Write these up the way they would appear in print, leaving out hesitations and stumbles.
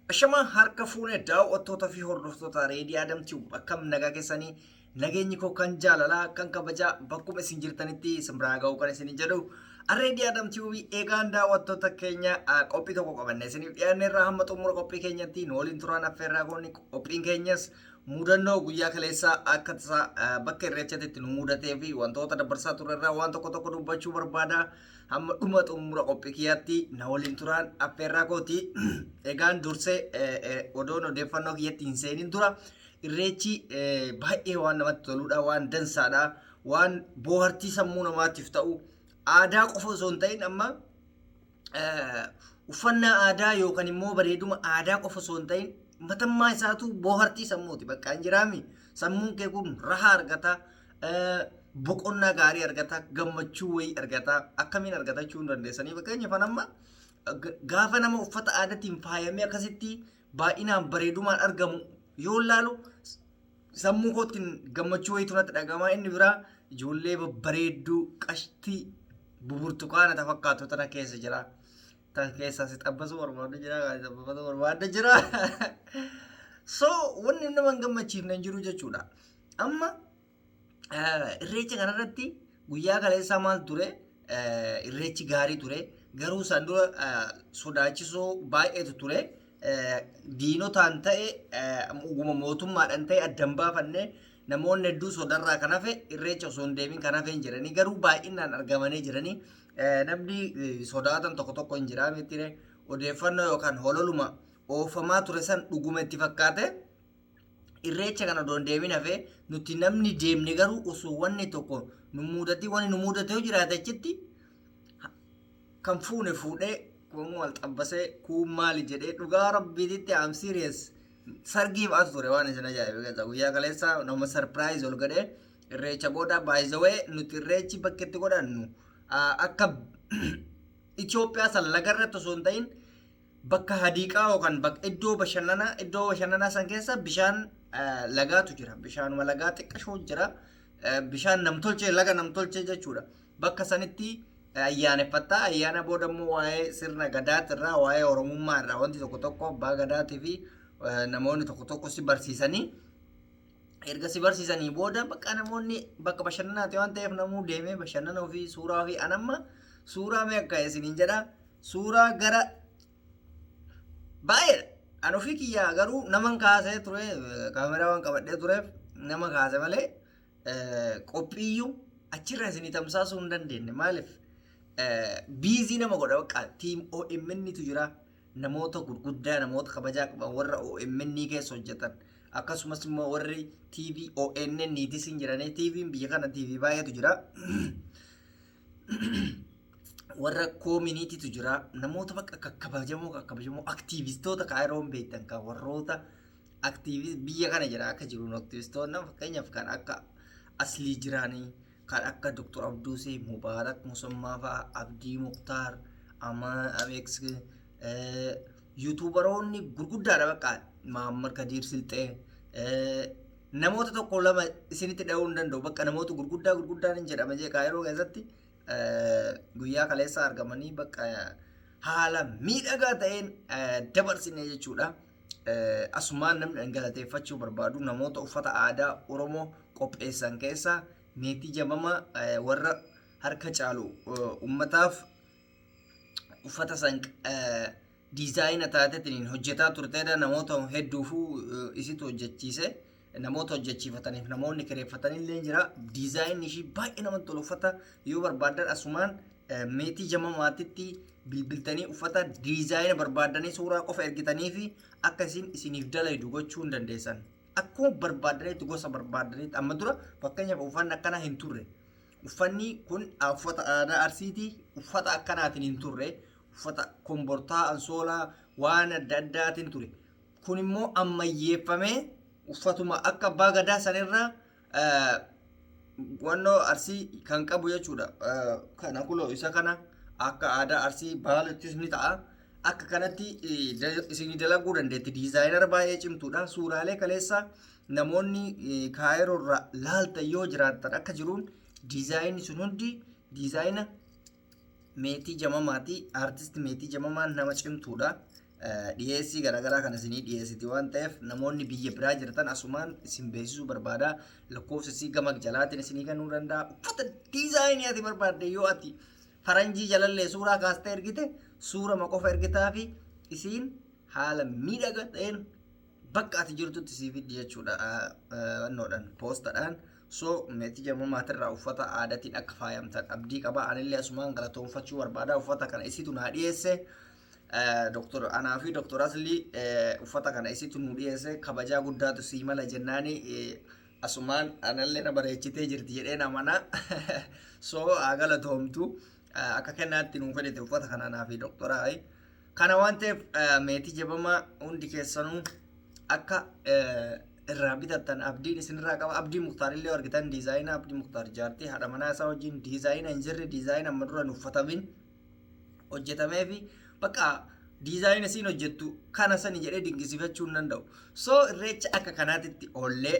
Ashama harka fuunee daawwattoota fi hordoftoota reedii Adamtii akkam nagaa keessanii nageenyi koo kan jaalalaa kan kabajaa bakkuma isin jirtanitti isin biraa ga'uu kan isin jedhu reedii Adamtii eegaan daawwattoota keenya qophii tokko qabanne isiniif dhiyaanne irraa hamma xumura qophii keenyatti nu waliin turaan affeerraa goonni qophiin keenyas mudannoo guyyaa kaleessaa akka tasaa bakka irreechatti nu mudatee fi wantoota dabarsaa turerraa waan tokko dubbachuu barbaada. Hamma dhuma xumura qophii kiyyaatti na waliin turaan affeerraa kooti. Egaan dursee odoon odeeffannoo kiyyatti hin seenin dura irreechi baay'ee waan namatti toludha, waan dansaadha, waan bohaartii sammuu namaatiif ta'u aadaa qofa osoo hin ta'in amma uffannaa aadaa yookaan immoo bareeduma aadaa qofa osoo hin ta'in matammaa isaatu bohaartii sammuuti. Bakka hin jiraami sammuun kee kun rahaa argata. Boqonnaa gaarii argata, gammachuu wayii argata. Akkamiin argatachuu hin dandeessanii fakkeenya fanamma gaafa nama uffata aadaatiin faayamee akkasitti baay'inaan bareedumaan argamu yoo laalu sammuu kootiin gammachuu wayiitu natti dhagamaa. Inni biraa ijoollee babbareedduu qashtii burtukaana ta fakkaatu tana keessa jira. Ta keessa si xabbasuu barbaadda jira, xabbasuu barbaadda jira. So wanni nama hin gammachiifne hin jiru jechuudha. Amma irreecha kanarratti guyyaa kaleessaa maal ture? Irreechi gaarii ture. Garuu isaan dura sodaachisoo baay'eetu ture. Diinotaan ta'e uguma mootummaadhaan ta'e addan baafannee namoonni hedduu sodarraa kan hafe irreecha osoo hin deemin kan hafe hin jiranii garuu baay'inaan argamanii jiranii namni sodaatan tokko hin jiraa miti odeeffannoo yookaan hololuma oofamaa ture san dhuguma itti fakkaate. Irreecha kana odoon deemin hafe nuti namni deemne garuu osoo wanni tokko nu mudatee jiraate achitti kan fuune fuudhee kun wal xabbasee kun maali jedhee dhugaa rabbiititti am serious sargii baatu ture waan isin ajaa'ibe keessa guyyaa kaleessa nama surprise ol godhee irreecha booda by the way nuti irreechi bakka itti godhannu akka Itoophiyaa san lagarratti osoo hin ta'in bakka hadiiqaa yookaan bakka iddoo bashannanaa san keessa bishaan lagaatu jira. Bishaanuma lagaa xiqqashoo jira. Bishaan namtolchee laga namtolchee jechuudha. Bakka sanitti ayyaaneffattaa. Ayyaana booda immoo waa'ee sirna gadaatirraa waa'ee oromummaa irraa wanti tokko abbaa gadaatii fi namoonni tokko si barsiisanii erga si barsiisanii booda bakka namoonni bakka bashannanaati waan ta'eef namuu deemee bashannana ofii suuraa ofii anamma suuraa mee akka isiniin jedha suuraa gara baay'ee an ofii kiyyaa garuu naman kaasee ture kaameraa waan qabadhee tureef nama kaase malee qophiiyyuu achirra isinii tamsaasuu hin dandeenye maaliif biizii nama godha bakka tiim OMN tu jira namoota gurguddaa namoota kabajaa qaban warra OMN keessa hojjetan akkasumas immoo warri TV ONN niitis hin jiranii TV'n biyya kana TV baay'eetu jira. Warra community jira namoota bakka kakkabajamoo aktivistoota kaayiroon beektan kan warroota aktiivist biyya kana jira akka jiruun aktivistoonni fakkeenyaaf kan akka Aslii jiraanii kan akka Dr. Abduusee Mubaarak Musummaa fa'aa Abdii Muktaar Ameeks yuutuubaroonni gurguddaadha bakka Maammar Kadiir Silxee namoota tokko lama isinitti dha'uu hin danda'u bakka namoota gurguddaan hin jedhama jee kaayiroo keessatti guyyaa kaleessa argamanii bakka haala miidhagaa ta'een dabarsine jechuudha. Asumaan namni dhangalateeffachuu barbaadu namoota uffata aadaa Oromoo qopheessan keessaa meetii jamamaa warra harka caalu ummataaf uffata san diizaayina taateetiin hojjetaa turteedha. Namoota hedduufuu isitu hojjechiise. Namoota hojjechiifataniif namoonni kireeffatanillee jira. Diizaayinni ishii baay'ee namatti tolu uffata yoo barbaadan asumaan meetii jamamaatitti bilbiltanii uffata diizaayina barbaadanii suuraa qofa ergitanii fi akka isiniif dalaydu gochuu hin dandeessan. Akkuma barbaadaniitti gosa barbaadaniitti amma dura fakkeenyaaf uffanni akkana hin turre. Uffanni kun uffata aadaa Arsiitii uffata akkanaatiin hin turre. Uffata kombortaa ansoolaa waan adda addaatiin ture. Kun immoo ammayyeeffamee uffatuma akka abbaa gadaa sanirraa wannoo Arsii kan qabu jechuudha. Kana kuloo isa kana akka aadaa Arsii baalattis ni ta'a. Akka kanatti isin dalaguu dandeetti. Diizaayinara baay'ee cimtuudha. Suuraalee kaleessa namoonni kaayiroorraa laaltan yoo jiraatan akka jiruun diizaayinni sun hundi diizaayina meetii jamamaati. Artist meetii jamamaan nama cimtuudha. dhiyeessii garaagaraa kan isinii dhiyeessiti waan ta'eef namoonni biyya biraa jirtan asumaan isin beeksisuu barbaada lakkoofsa isii gama jalaatiin isinii kennuu danda'a uffata diizaayinii ati barbaadde yoo ati faranjii jalallee suuraa kaastee ergite suurama qofa ergitaa fi isiin haala miidhagaa ta'een bakka ati jirtutti sii fiddi jechuudha wannoodhaan poostadhaan so meetii jammamaatirraa uffata aadaatiin akka faayamtan abdii qaba anillee asumaan galatoonfachuu barbaada uffata kana isitu naa dhiyeesse Dr. Anaa fi Dr. Asli uffata kana isitu nu dhiyeesse kabajaa guddaatu sii mala jennaani asumaan anallee na bareechitee jirti jedhee namana so galatoomtu akka kennaatti nuun fedhite uffata kana Anaa fi Dr. Kana waan ta'eef meetii jabamaa hundi keessanuu akka irraa bitattan abdiin isinirraa qaba abdii muktaarillee argitan diizaayina abdii muktaar jaartii haadha manaa isaa wajjin diizaayina hin jirre diizaayina amma dura hin uffatamin hojjetamee fi bakka diizaayina isiin hojjettu kana sani jedhee dinqisiifachuu hin danda'u so irreecha akka kanaatitti oollee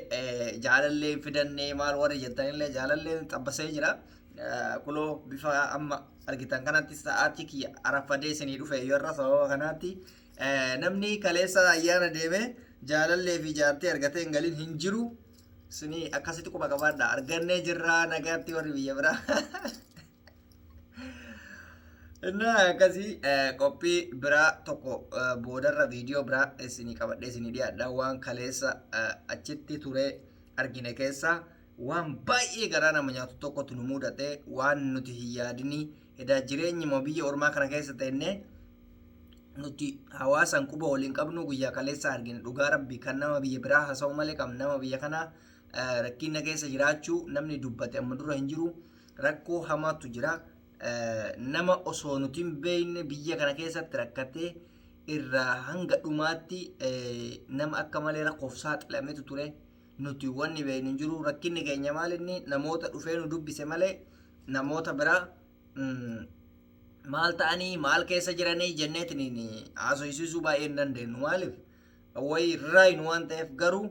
jaalallee fidannee maal warri jettanillee jaalallee xabbasee jira kuloo bifa amma argitan kanatti sa'aatii kiyya arafadee isinii dhufe yoo irra sababa kanaatti namni kaleessa ayyaana deeme jaalallee fi jaartii argatee hin galin hin jiru isinii akkasitti quba qabaadha argannee jirraa nagaatti warri biyya biraa Inna akkasii qophii biraa tokko boodarra viidiyoo biraa isinii qabadhee isinii dhiyaadha waan kaleessa achitti ture argine keessa waan baay'ee garaa nama nyaatu tokkotu nu mudate waan nuti hin yaadinii edaa jireenyi moo biyya ormaa kana keessa ta'enne nuti hawaasan quba waliin qabnu guyyaa kaleessa argine dhugaa rabbii kan nama biyya biraa haasa'u malee qabna nama biyya kana rakkina keessa jiraachuu namni dubbate amma dura hin jiru rakkoo hamaatu jira nama osoo nuti hin beekne biyya kana keessatti rakkatee irraa hanga dhumaatti nama akka malee rakkoof saaxilametu ture nuti wanni beeknu hin jiru rakkinni keenya maal inni namoota dhufee nu dubbise malee namoota biraa maal ta'anii maal keessa jiranii jenneetiin haasofsiisuu baay'ee hin dandeenyu maaliif wayi raayin waan ta'eef garuu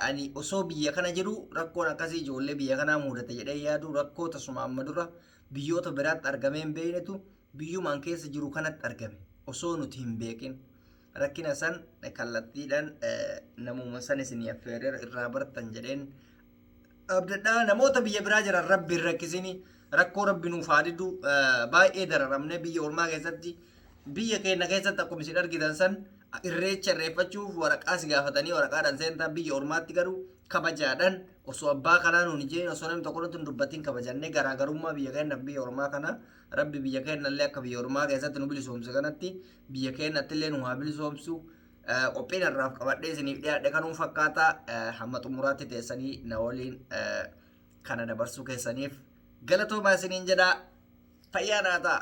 ani osoo biyya kana jiru rakkoon akkasii ijoollee biyya kanaa mudate jedhee yaadu rakkoo tasuma amma dura biyyoota biraatti argamee hin beeknetu biyyumaan keessa jiru kanatti argame osoo nuti hin beekin rakkina san kallattiidhaan namuma san isinii affeeree irraa bartan jedheen abdadhaa namoota biyya biraa jiran rabbi hin rakkisinii rakkoo rabbi nuuf haadidu baay'ee dararamne biyya ormaa keessatti biyya keenya keessatti akkuma isin argitan san irreecha irreeffachuuf waraqaa si gaafatanii waraqaadhaan seentaa biyya ormaatti garuu kabajaadhaan osoo abbaa kanaa nuun jeen osoo namni tokko nuti hin dubbatiin kabajannee garaagarummaa biyya keenya biyya ormaa kana rabbi biyya keenya illee akka biyya ormaa keessatti nu bilisoomse kanatti biyya keenyatti illee nu haa bilisoomsu qophiin irraaf qabadhee isiniif dhiyaadhe kanuu fakkaata hamma xumuraatti teessanii na waliin kana dabarsuu keessaniif galatoomaa isiniin jedhaa fayyaa naa ta'a.